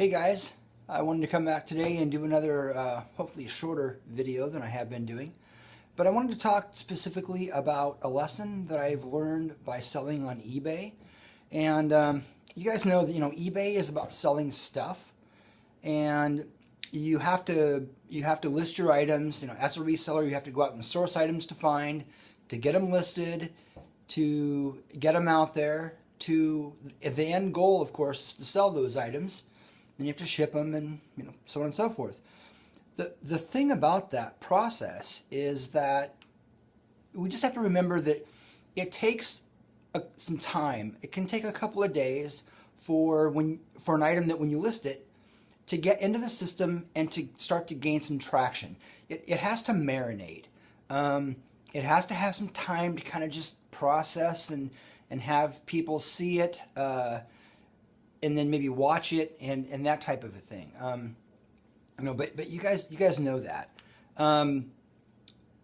Hey guys, I wanted to come back today and do another, hopefully a shorter video than I have been doing. But I wanted to talk specifically about a lesson that I've learned by selling on eBay. And you guys know that eBay is about selling stuff, and you have to list your items. As a reseller, you have to go out and source items to get them listed, to get them out there. The end goal, of course, is to sell those items. Then you have to ship them, and so on and so forth. The thing about that process is that we just have to remember that it takes some time. It can take a couple of days for an item that when you list it to get into the system and to start to gain some traction. It has to marinate. It has to have some time to kind of just process and have people see it. And then maybe watch it and that type of a thing. But you guys know that.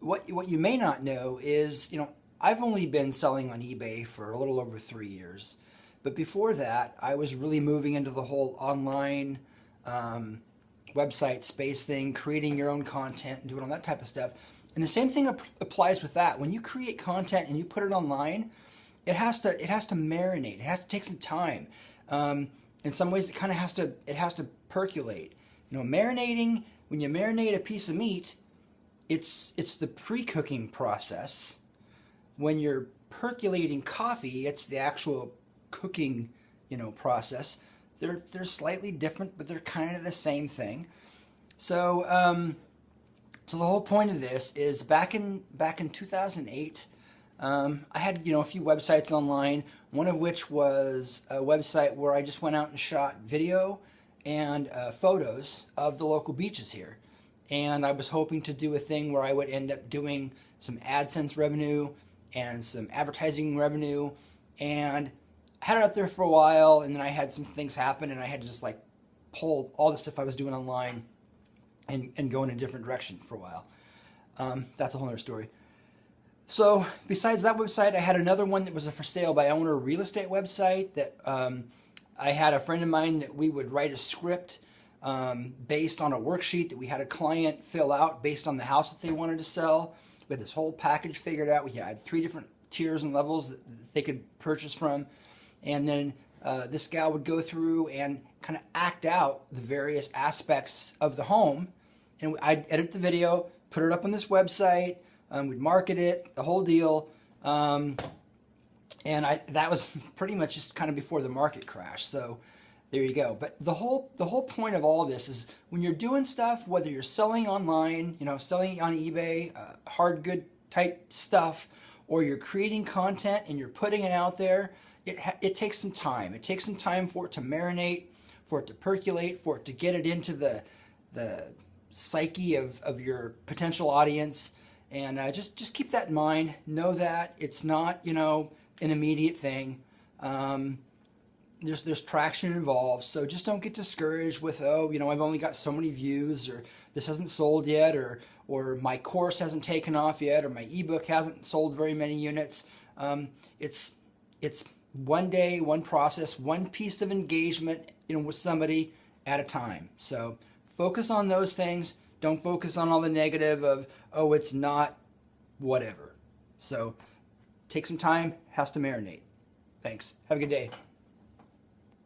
What you may not know is, I've only been selling on eBay for a little over 3 years. But before that, I was really moving into the whole online website space thing, creating your own content and doing all that type of stuff. And the same thing applies with that. When you create content and you put it online, it has to marinate. It has to take some time. In some ways, it has to percolate. Marinating. When you marinate a piece of meat, it's the pre-cooking process. When you're percolating coffee, it's the actual cooking, process. They're slightly different, but they're kind of the same thing. So, so the whole point of this is back in 2008. I had a few websites online, one of which was a website where I just went out and shot video and photos of the local beaches here. And I was hoping to do a thing where I would end up doing some AdSense revenue and some advertising revenue, and I had it up there for a while, and then I had some things happen and I had to just pull all the stuff I was doing online and go in a different direction for a while. That's a whole other story. So besides that website, I had another one that was a for sale by owner real estate website that I had a friend of mine that we would write a script based on a worksheet that we had a client fill out based on the house that they wanted to sell. We had this whole package figured out. We had 3 different tiers and levels that they could purchase from. And then this gal would go through and kind of act out the various aspects of the home. And I'd edit the video, put it up on this website. We'd market it, the whole deal, and that was pretty much just kind of before the market crash. So there you go. But the whole point of all of this is when you're doing stuff, whether you're selling online, selling on eBay, hard good type stuff, or you're creating content and you're putting it out there, it takes some time. It takes some time for it to marinate, for it to percolate, for it to get it into the psyche of your potential audience. And just keep that in mind. Know that it's not, an immediate thing. There's traction involved. So just don't get discouraged with, I've only got so many views, or this hasn't sold yet, or my course hasn't taken off yet, or my ebook hasn't sold very many units. It's one day, one process, one piece of engagement, with somebody at a time. So focus on those things. Don't focus on all the negative of, it's not whatever. So take some time, has to marinate. Thanks. Have a good day.